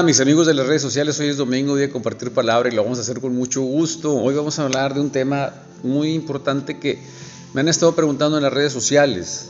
Mis amigos de las redes sociales, hoy es domingo, día de compartir palabra y lo vamos a hacer con mucho gusto. Hoy vamos a hablar de un tema muy importante que me han estado preguntando en las redes sociales.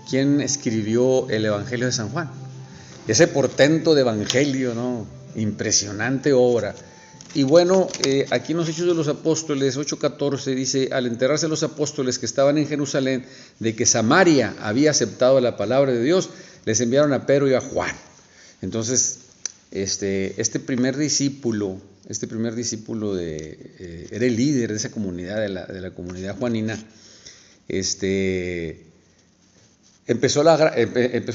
¿Quién escribió el Evangelio de San Juan? Ese portento de evangelio, ¿no? Impresionante obra. Y bueno, aquí en los Hechos de los Apóstoles 8:14 dice: al enterarse los apóstoles que estaban en Jerusalén de que Samaria había aceptado la palabra de Dios, les enviaron a Pedro y a Juan. Entonces, este primer discípulo era el líder de esa comunidad, de la comunidad juanina. Empezó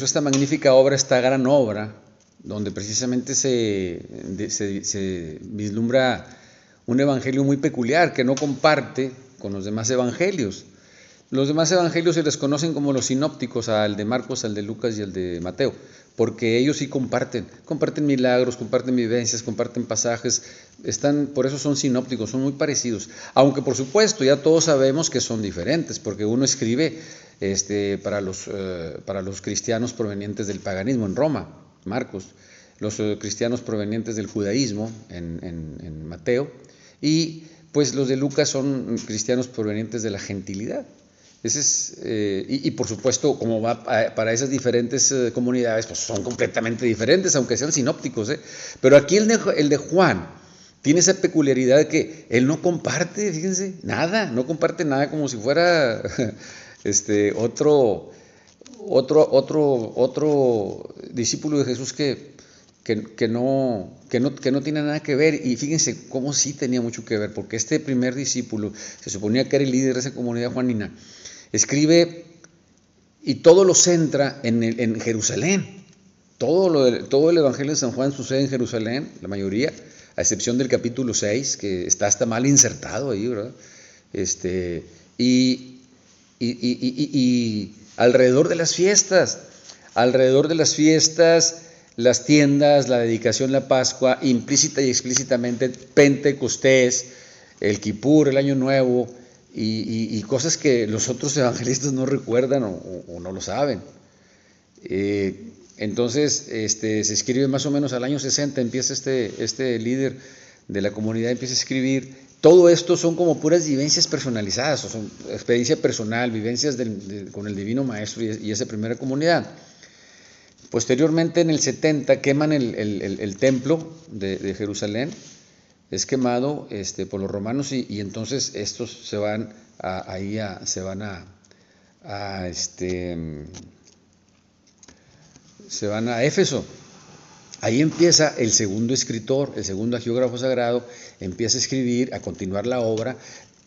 esta magnífica obra, esta gran obra, donde precisamente se vislumbra un evangelio muy peculiar que no comparte con los demás evangelios. Los demás evangelios se les conocen como los sinópticos, al de Marcos, al de Lucas y al de Mateo, porque ellos sí comparten milagros, comparten vivencias, comparten pasajes, por eso son sinópticos, son muy parecidos, aunque por supuesto ya todos sabemos que son diferentes, porque uno escribe para los cristianos provenientes del paganismo en Roma, Marcos, los cristianos provenientes del judaísmo en Mateo, y pues los de Lucas son cristianos provenientes de la gentilidad. Y por supuesto, como va para esas diferentes comunidades, pues son completamente diferentes, aunque sean sinópticos, Pero aquí el de Juan tiene esa peculiaridad de que él no comparte, fíjense, no comparte nada, como si fuera otro discípulo de Jesús que no tiene nada que ver. Y fíjense cómo sí tenía mucho que ver, porque este primer discípulo se suponía que era el líder de esa comunidad juanina. Escribe y todo lo centra en Jerusalén. Todo el Evangelio de San Juan sucede en Jerusalén, la mayoría, a excepción del capítulo 6, que está hasta mal insertado ahí, ¿verdad? Y alrededor de las fiestas, las tiendas, la dedicación, la Pascua, implícita y explícitamente, Pentecostés, el Kipur, el Año Nuevo, y cosas que los otros evangelistas no recuerdan o no lo saben. Entonces, se escribe más o menos al año 60, empieza este líder de la comunidad, empieza a escribir. Todo esto son como puras vivencias personalizadas, o son experiencia personal, vivencias con el Divino Maestro y esa primera comunidad. Posteriormente, en el 70, queman el templo de Jerusalén. Es quemado por los romanos y entonces estos se van a Éfeso. Ahí empieza el segundo escritor, el segundo agiógrafo sagrado, empieza a escribir, a continuar la obra,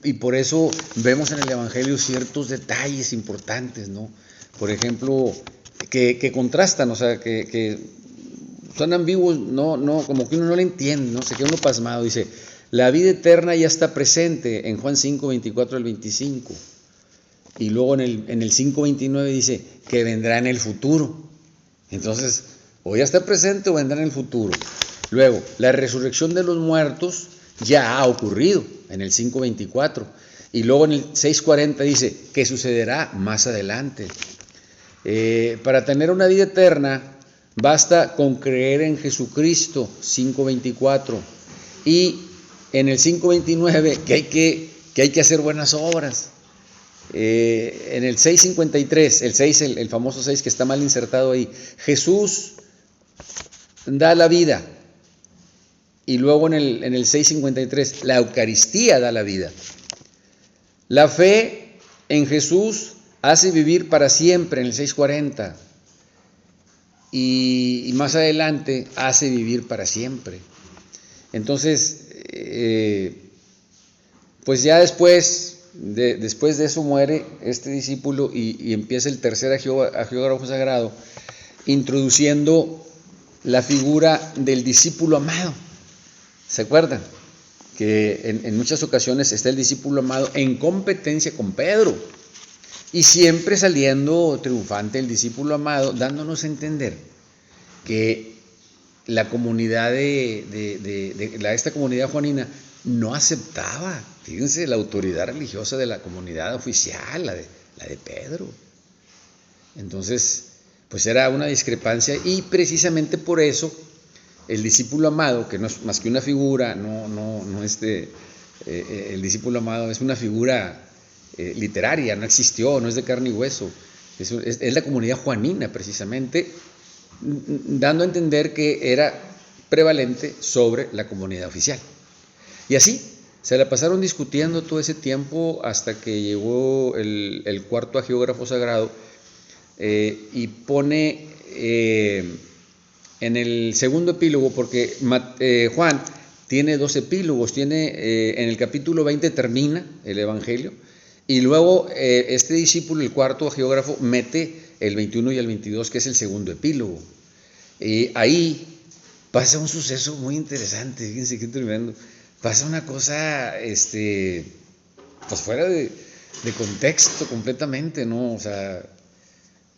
y por eso vemos en el Evangelio ciertos detalles importantes, ¿no? Por ejemplo, que contrastan, o sea, que son ambiguos, no, como que uno no le entiende, ¿no? Se queda uno pasmado. Dice: la vida eterna ya está presente en Juan 5, 24 al 25. Y luego en el 5, 29 dice que vendrá en el futuro. Entonces, o ya está presente o vendrá en el futuro. Luego, la resurrección de los muertos ya ha ocurrido en el 5, 24. Y luego en el 6, 40 dice que sucederá más adelante. Para tener una vida eterna, basta con creer en Jesucristo, 5:24, y en el 5:29 que hay que hacer buenas obras. En el 6:53, el famoso 6 que está mal insertado ahí, Jesús da la vida, y luego en el 6:53 la Eucaristía da la vida. La fe en Jesús hace vivir para siempre, en el 6:40. Y más adelante hace vivir para siempre. Entonces, pues ya después de eso muere este discípulo y empieza el tercer agiógrafo sagrado, introduciendo la figura del discípulo amado. ¿Se acuerdan? Que en muchas ocasiones está el discípulo amado en competencia con Pedro, y siempre saliendo triunfante el discípulo amado, dándonos a entender que la comunidad esta comunidad juanina no aceptaba, fíjense, la autoridad religiosa de la comunidad oficial, la de Pedro. Entonces, pues era una discrepancia, y precisamente por eso el discípulo amado, que no es más que una figura, el discípulo amado es una figura literaria, no existió, no es de carne y hueso, es la comunidad juanina precisamente, dando a entender que era prevalente sobre la comunidad oficial. Y así se la pasaron discutiendo todo ese tiempo hasta que llegó el cuarto agiógrafo sagrado y pone en el segundo epílogo, porque Juan tiene 2 epílogos, en el capítulo 20 termina el Evangelio, y luego este discípulo, el cuarto agiógrafo, mete el 21 y el 22, que es el segundo epílogo. Ahí pasa un suceso muy interesante, fíjense qué tremendo. Pasa una cosa, pues fuera de contexto completamente, ¿no? O sea,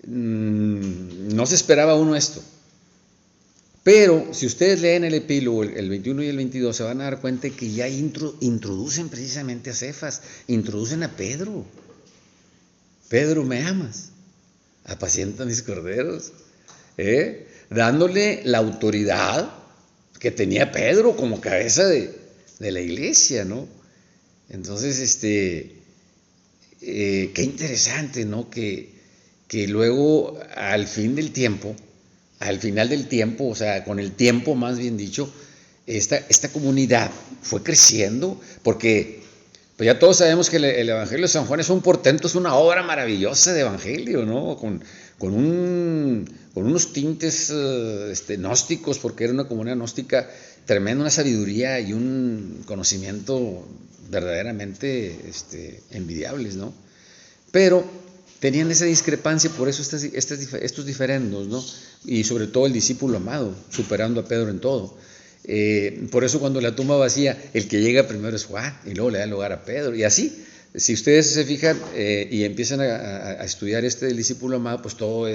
no se esperaba uno esto. Pero si ustedes leen el epílogo, el 21 y el 22, se van a dar cuenta que ya introducen precisamente a Cefas, introducen a Pedro. Pedro, ¿me amas? Apacienta mis corderos. Dándole la autoridad que tenía Pedro como cabeza de la iglesia, ¿no? Entonces, qué interesante, ¿no? Que luego, al final del tiempo, o sea, con el tiempo más bien dicho, esta comunidad fue creciendo, porque pues ya todos sabemos que el Evangelio de San Juan es un portento, es una obra maravillosa de Evangelio, ¿no? Con unos tintes gnósticos, porque era una comunidad gnóstica tremenda, una sabiduría y un conocimiento verdaderamente envidiables, ¿no? Pero tenían esa discrepancia, por eso estos diferendos, ¿no? Y sobre todo el discípulo amado, superando a Pedro en todo. Por eso cuando la tumba vacía, el que llega primero es Juan, y luego le da lugar a Pedro, y así. Si ustedes se fijan y empiezan a estudiar del discípulo amado, pues todo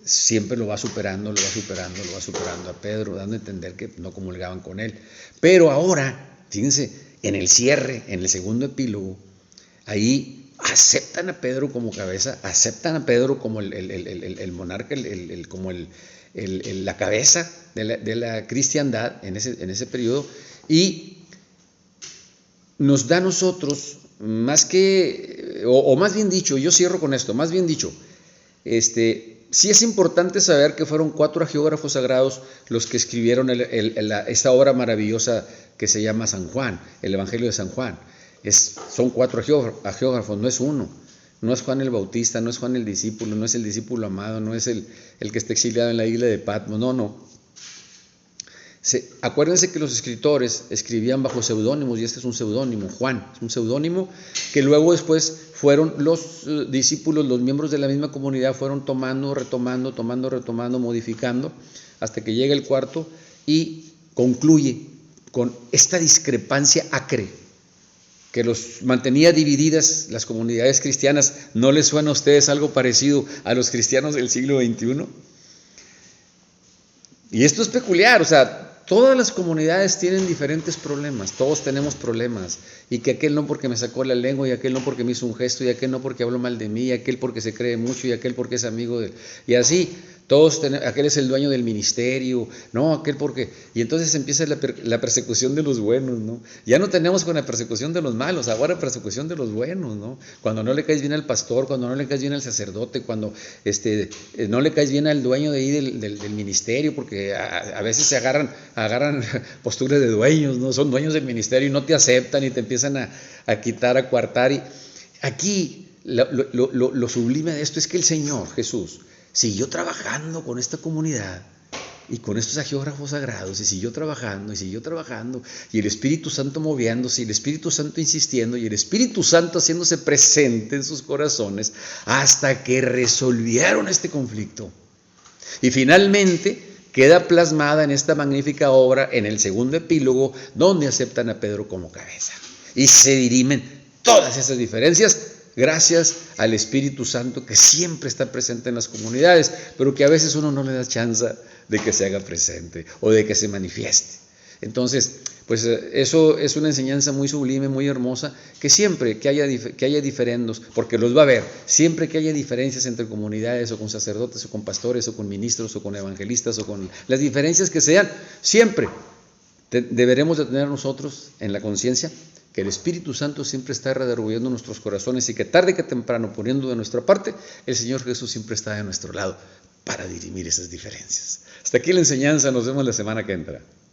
siempre lo va superando a Pedro, dando a entender que no comulgaban con él. Pero ahora, fíjense, en el cierre, en el segundo epílogo, ahí aceptan a Pedro como cabeza, aceptan a Pedro como el monarca, como la cabeza de la cristiandad en ese periodo, y nos da a nosotros, más bien dicho, yo cierro con esto, más bien dicho, sí es importante saber que fueron 4 agiógrafos sagrados los que escribieron esta obra maravillosa que se llama San Juan, el Evangelio de San Juan. Son 4 agiógrafos, no es uno. No es Juan el Bautista, no es Juan el discípulo, no es el discípulo amado, no es el que está exiliado en la isla de Patmos, no. Acuérdense que los escritores escribían bajo seudónimos, y este es un seudónimo, Juan, es un seudónimo que luego después fueron los discípulos, los miembros de la misma comunidad, fueron tomando, retomando, modificando, hasta que llega el cuarto y concluye con esta discrepancia acre que los mantenía divididas las comunidades cristianas. ¿No les suena a ustedes algo parecido a los cristianos del siglo XXI? Y esto es peculiar, o sea, todas las comunidades tienen diferentes problemas, todos tenemos problemas, y que aquel no porque me sacó la lengua, y aquel no porque me hizo un gesto, y aquel no porque habló mal de mí, y aquel porque se cree mucho, y aquel porque es amigo de él, y así, aquel es el dueño del ministerio, no, aquel porque, y entonces empieza la persecución de los buenos, ¿no? Ya no tenemos con la persecución de los malos, ahora persecución de los buenos, ¿no? Cuando no le caes bien al pastor, cuando no le caes bien al sacerdote, cuando no le caes bien al dueño de ahí del ministerio, porque a veces se agarran posturas de dueños, ¿no? Son dueños del ministerio y no te aceptan y te empiezan a quitar, a coartar. Y aquí lo sublime de esto es que el Señor Jesús siguió trabajando con esta comunidad y con estos agiógrafos sagrados, y siguió trabajando, y el Espíritu Santo moviéndose, y el Espíritu Santo insistiendo, y el Espíritu Santo haciéndose presente en sus corazones, hasta que resolvieron este conflicto. Y finalmente queda plasmada en esta magnífica obra, en el segundo epílogo, donde aceptan a Pedro como cabeza. Y se dirimen todas esas diferencias gracias al Espíritu Santo, que siempre está presente en las comunidades, pero que a veces uno no le da chance de que se haga presente o de que se manifieste. Entonces, pues eso es una enseñanza muy sublime, muy hermosa, que siempre que haya diferendos, porque los va a haber, siempre que haya diferencias entre comunidades o con sacerdotes o con pastores o con ministros o con evangelistas o con las diferencias que sean, siempre deberemos de tener nosotros en la conciencia que el Espíritu Santo siempre está redarguyendo nuestros corazones y que tarde que temprano, poniendo de nuestra parte, el Señor Jesús siempre está de nuestro lado para dirimir esas diferencias. Hasta aquí la enseñanza, nos vemos la semana que entra.